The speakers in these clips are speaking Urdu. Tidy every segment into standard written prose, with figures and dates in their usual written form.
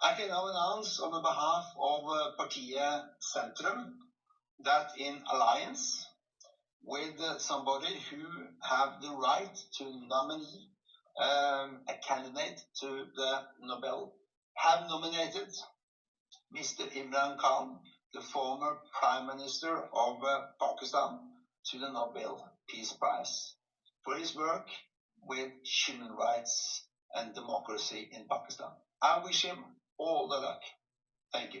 I can now announce on the behalf of Partiet Centrum that in alliance with somebody who have the right to nominate a candidate to the Nobel, have nominated Mr. Imran Khan, the former Prime Minister of Pakistan, to the Nobel Peace Prize for his work with human rights and democracy in Pakistan. I wish him all the luck. Thank you.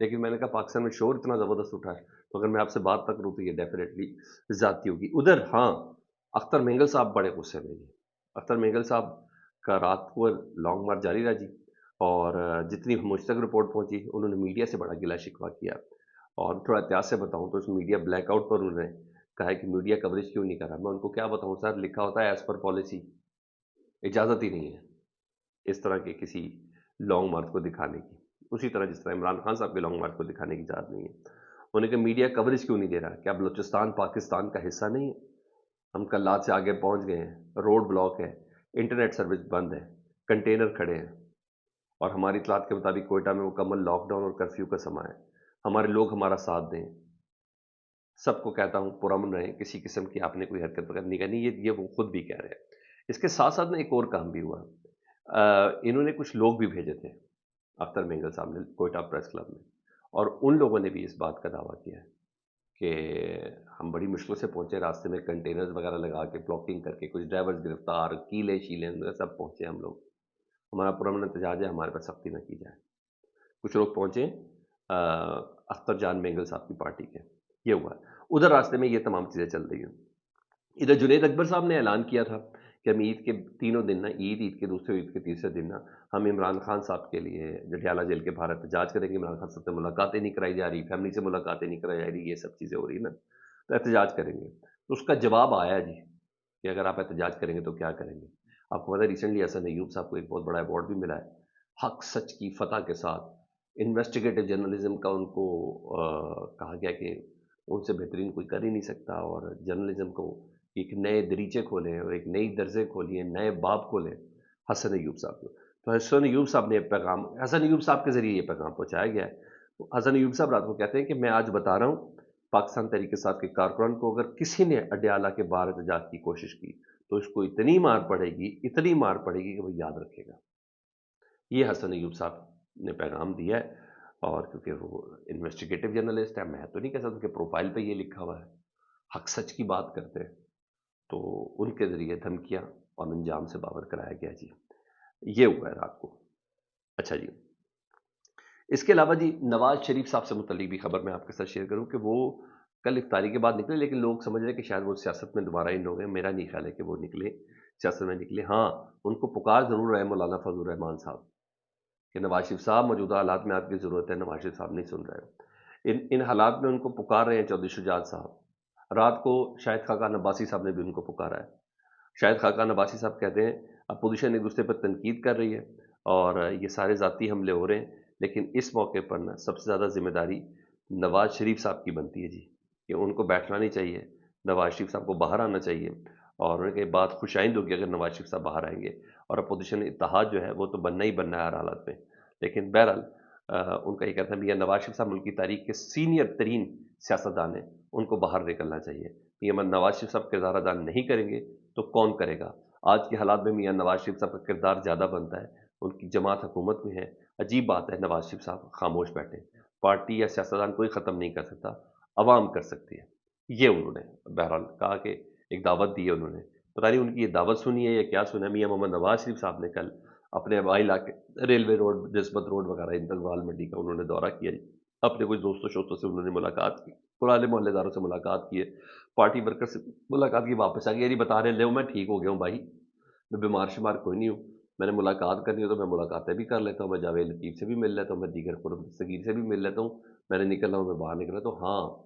لیکن میں نے کہا پاکستان میں شور اتنا زبردست اٹھا ہے تو اگر میں آپ سے بات تک کروں تو یہ ڈیفینیٹلی زیادتی ہوگی. ادھر ہاں اختر مینگل صاحب بڑے غصے میں جی. اختر مینگل صاحب کا رات کو لانگ مارچ جاری رہا جی, اور جتنی مجھ تک رپورٹ پہنچی انہوں نے میڈیا سے بڑا گلا شکوہ کیا. اور تھوڑا احتیاط سے بتاؤں تو اس میڈیا بلیک آؤٹ پر انہوں نے کہا ہے کہ میڈیا کوریج کیوں نہیں کر رہا. میں ان کو کیا بتاؤں سر, لکھا ہوتا ہے ایز پر پالیسی, اجازت ہی نہیں ہے اس طرح کے کسی لانگ مارچ کو دکھانے کی. اسی طرح جس طرح عمران خان صاحب کے لانگ مارچ کو دکھانے کی اجازت نہیں ہے. انہوں نے کہا میڈیا کوریج کیوں نہیں دے رہا, کیا بلوچستان پاکستان کا حصہ نہیں ہے؟ ہم کلات سے آگے پہنچ گئے ہیں, روڈ بلاک ہے, انٹرنیٹ سروس بند ہے, کنٹینر کھڑے ہیں, اور ہماری اطلاعات کے مطابق کوئٹہ میں مکمل لاک ڈاؤن اور کرفیو کا سماں ہے. ہمارے لوگ ہمارا ساتھ دیں. سب کو کہتا ہوں پرامن رہیں, کسی قسم کی آپ نے کوئی حرکت وغیرہ نہیں کرنی, یہ وہ خود بھی کہہ رہے ہیں. اس کے ساتھ ساتھ میں ایک اور کام بھی ہوا, انہوں نے کچھ لوگ بھی بھیجے تھے اختر مینگل صاحب نے کوئٹہ پریس کلب میں, اور ان لوگوں نے بھی اس بات کا دعویٰ کیا ہے کہ ہم بڑی مشکل سے پہنچے, راستے میں کنٹینرز وغیرہ لگا کے بلاکنگ کر کے, کچھ ڈرائیورز گرفتار, کیلے شیلے سب پہنچے ہم لوگ. ہمارا پرامن احتجاج ہے, ہمارے پر سختی نہ کی جائے. کچھ لوگ پہنچے اختر جان مینگل صاحب کی پارٹی کے, یہ ہوا. ادھر راستے میں یہ تمام چیزیں چل رہی ہیں. ادھر جنید اکبر صاحب نے اعلان کیا تھا کہ ہم عید کے تینوں دن نا, عید کے دوسرے, عید کے تیسرے دن نا, ہم عمران خان صاحب کے لیے جٹیالہ جیل کے باہر احتجاج کریں گے. عمران خان صاحب سے ملاقاتیں نہیں کرائی جا رہی, فیملی سے ملاقاتیں نہیں کرائی جا رہی, یہ سب چیزیں ہو رہی نا, تو احتجاج کریں گے. تو اس کا جواب آیا جی کہ اگر آپ احتجاج کریں گے تو کیا کریں گے. آپ کو پتا ہے ریسنٹلی حسن ایوب صاحب کو ایک بہت بڑا ایوارڈ بھی ملا ہے, حق سچ کی فتح کے ساتھ. انویسٹیگیٹو جرنلزم کا ان کو کہا گیا کہ ان سے بہترین کوئی کر ہی نہیں سکتا, اور جرنلزم کو ایک نئے دریچے کھولیں اور ایک نئی درزے کھولیں, نئے باب کھولیں حسن ایوب صاحب کو. تو حسن ایوب صاحب نے پیغام, حسن ایوب صاحب کے ذریعے یہ پیغام پہنچایا گیا ہے. حسن ایوب صاحب رات کو کہتے ہیں کہ میں آج بتا رہا ہوں پاکستان تحریک انصاف کے کارکنان کو, اگر کسی نے اڈیالہ کے باہر احتجاج کی کوشش کی تو اس کو اتنی مار پڑے گی, اتنی مار پڑے گی کہ وہ یاد رکھے گا. یہ حسن ایوب صاحب نے پیغام دیا ہے. اور کیونکہ وہ انویسٹیگیٹو جرنلسٹ ہے, میں تو نہیں کہہ سکتا کہ پروفائل پہ یہ لکھا ہوا ہے, حق سچ کی بات کرتے ہیں, تو ان کے ذریعے دھمکیاں اور انجام سے باور کرایا گیا جی. یہ ہوا ہے رات کو. اچھا جی, اس کے علاوہ جی نواز شریف صاحب سے متعلق بھی خبر میں آپ کے ساتھ شیئر کروں کہ وہ کل افطاری کے بعد نکلے, لیکن لوگ سمجھ رہے ہیں کہ شاید وہ سیاست میں دوبارہ ان ہو گئے. میرا نہیں خیال ہے کہ وہ نکلے, سیاست میں نکلے. ہاں ان کو پکار ضرور رہے مولانا فضل الرحمان صاحب کہ نواز شریف صاحب موجودہ حالات میں آپ کی ضرورت ہے. نواز شریف صاحب نہیں سن رہے. ان حالات میں ان کو پکار رہے ہیں چودھری شجاعت صاحب. رات کو شاہد خاقان عباسی صاحب نے بھی ان کو پکارا ہے. شاہد خاقان عباسی صاحب کہتے ہیں اپوزیشن ایک دوسرے پر تنقید کر رہی ہے اور یہ سارے ذاتی حملے ہو رہے ہیں, لیکن اس موقع پر نا سب سے زیادہ ذمہ داری نواز شریف صاحب کی بنتی ہے جی, کہ ان کو بیٹھنا نہیں چاہیے, نواز شریف صاحب کو باہر آنا چاہیے. اور ان کی بات خوش آئند ہوگی اگر نواز شریف صاحب باہر آئیں گے, اور اپوزیشن اتحاد جو ہے وہ تو بننا ہی بننا ہے ہر حالات میں. لیکن بہرحال ان کا یہ کہنا ہے میاں نواز شریف صاحب ملک کی تاریخ کے سینئر ترین سیاستدان ہیں, ان کو باہر نکلنا چاہیے. میاں نواز شریف صاحب کردار ادا نہیں کریں گے تو کون کرے گا. آج کے حالات میں میاں نواز شریف صاحب کا کردار زیادہ بنتا ہے, ان کی جماعت حکومت میں ہے. عجیب بات ہے نواز شریف صاحب خاموش بیٹھے, پارٹی یا سیاستدان کوئی ختم نہیں کر سکتا, عوام کر سکتی ہے. یہ انہوں نے بہرحال کہا کہ ایک دعوت دی ہے انہوں نے, پتہ نہیں ان کی یہ دعوت سنی ہے یا کیا سنا ہے. میاں محمد نواز شریف صاحب نے کل اپنے آبائی علاقے ریلوے روڈ, نسبت روڈ وغیرہ, انتگرال منڈی کا انہوں نے دورہ کیا. اپنے کچھ دوستوں شوستوں سے انہوں نے ملاقات کی, پرانے محلے داروں سے ملاقات کی ہے, پارٹی ورکر سے ملاقات کی, واپس آ گئی. یعنی بتا رہے لے میں ٹھیک ہو گیا ہوں بھائی, میں بیمار شمار کوئی نہیں ہوں, میں نے ملاقات کرنی ہو تو میں ملاقاتیں بھی کر لیتا ہوں, میں جاوید لطیف سے بھی مل لیتا ہوں, میں دیگر قرب صغیر سے بھی مل لیتا ہوں, میں نے نکلنا ہوں میں باہر نکلا. تو ہاں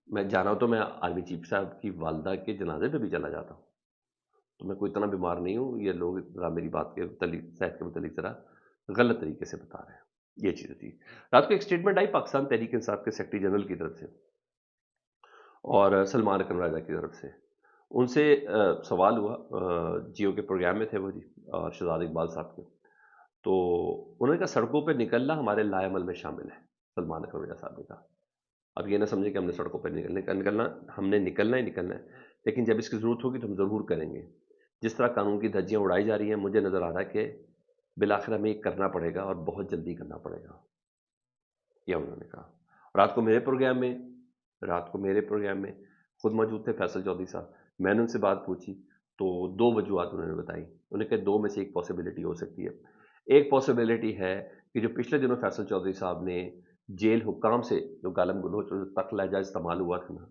میں جانا ہوں تو میں آرمی چیف صاحب کی والدہ کے جنازے پہ بھی چلا جاتا ہوں, تو میں کوئی اتنا بیمار نہیں ہوں. یہ لوگ ذرا میری بات کے متعلق, صحت کے متعلق ذرا غلط طریقے سے بتا رہے ہیں. یہ چیز تھی. رات کو ایک اسٹیٹمنٹ آئی پاکستان تحریک انصاف کے سیکرٹری جنرل کی طرف سے اور سلمان اکرم راجہ کی طرف سے. ان سے سوال ہوا, جیو کے پروگرام میں تھے وہ جی, اور شہزاد اقبال صاحب کے, تو انہوں نے کہا سڑکوں پہ نکلنا ہمارے لائے عمل میں شامل ہے. سلمان اکرم راجہ صاحب نے کہا اب یہ نہ سمجھے کہ ہم نے سڑکوں پہ نکلنا, ہم نے نکلنا ہی نکلنا ہے, لیکن جب اس کی ضرورت ہوگی تو ہم ضرور کریں گے. جس طرح قانون کی دھجیاں اڑائی جا رہی ہیں, مجھے نظر آ رہا ہے کہ بالآخر ہمیں یہ کرنا پڑے گا اور بہت جلدی کرنا پڑے گا. یہ انہوں نے کہا. رات کو میرے پروگرام میں خود موجود تھے فیصل چودھری صاحب. میں نے ان سے بات پوچھی تو دو وجوہات انہوں نے بتائی. انہوں نے کہا دو میں سے ایک پاسبلٹی ہو سکتی ہے. ایک پاسبلٹی ہے کہ جو پچھلے دنوں فیصل چودھری صاحب نے جیل حکام سے جو گالم گلوچ جو تک لہجہ استعمال ہوا تھا نا،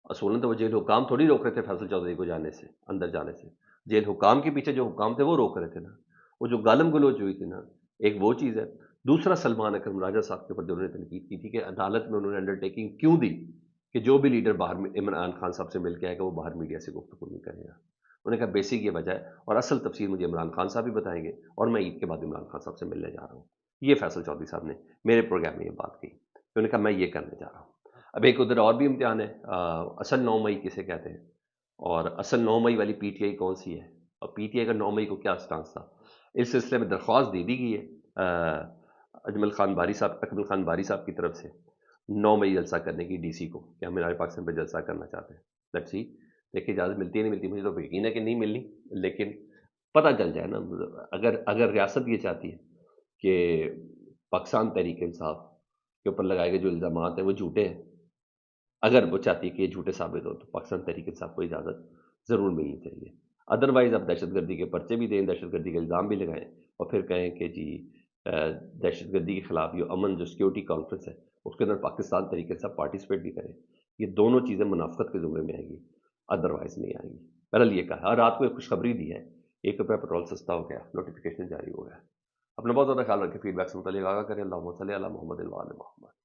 اصولاً تو وہ جیل حکام تھوڑی روک رہے تھے فیصل چودھری کو جانے سے، اندر جانے سے، جیل حکام کے پیچھے جو حکام تھے وہ روک رہے تھے نا، وہ جو گالم گلوچ ہوئی تھی نا، ایک وہ چیز ہے۔ دوسرا سلمان اکرم راجہ صاحب کے اوپر جو انہوں نے تنقید کی تھی کہ عدالت میں انہوں نے انڈرٹیکنگ کیوں دی کہ جو بھی لیڈر باہر عمران خان صاحب سے مل کے آئے گا وہ باہر میڈیا سے گفتگو نہیں کرے گا۔ انہوں نے کہا بیسک یہ وجہ ہے، اور اصل تفصیل مجھے عمران خان صاحب ہی بتائیں گے، اور میں عید کے بعد عمران خان صاحب سے ملنے جا رہا ہوں۔ یہ فیصل چودھری صاحب نے میرے پروگرام میں یہ بات کی، انہوں نے کہا میں یہ کرنے جا رہا ہوں۔ اب ایک ادھر اور بھی امتحان ہے، اصل 9 مئی کسے کہتے ہیں، اور اصل 9 مئی والی پی ٹی آئی کون سی ہے، اور پی ٹی آئی کا 9 مئی کو کیا سٹانس تھا، اس سلسلے میں درخواست دے دی گئی ہے اکمل خان باری صاحب کی طرف سے 9 مئی جلسہ کرنے کی ڈی سی کو، کہ ہم ہمارے پاکستان پہ جلسہ کرنا چاہتے ہیں۔ لیٹس سی، دیکھیں اجازت ملتی ہے نہیں ملتی، مجھے تو یقین ہے کہ نہیں ملنی، لیکن پتہ چل جائے نا، اگر ریاست یہ چاہتی ہے کہ پاکستان تحریک انصاف کے اوپر لگائے گئے جو الزامات ہیں وہ جھوٹے ہیں، اگر وہ چاہتی ہے کہ یہ جھوٹے ثابت ہو تو پاکستان تحریک انصاف کو اجازت ضرور ملنی چاہیے۔ ادروائز آپ دہشت گردی کے پرچے بھی دیں، دہشت گردی کے الزام بھی لگائیں، اور پھر کہیں کہ جی دہشت گردی کے خلاف جو امن جو سیکورٹی کانفرنس ہے اس کے اندر پاکستان تحریک انصاف پارٹیسپیٹ بھی کرے۔ یہ دونوں چیزیں منافقت کے زمرے میں آئیں گی، ادروائز نہیں آئیں گی۔ بہرحال یہ کہا، اور رات کو ایک خوشخبری دی ہے، 1 روپیہ پیٹرول سستا ہو گیا، نوٹیفیکیشن جاری ہو گیا۔ اپنا بہت زیادہ خیال رکھیں، فیڈ بیک سے متعلق آگاہ کریں۔ اللہم صلی علی محمد و آل محمد۔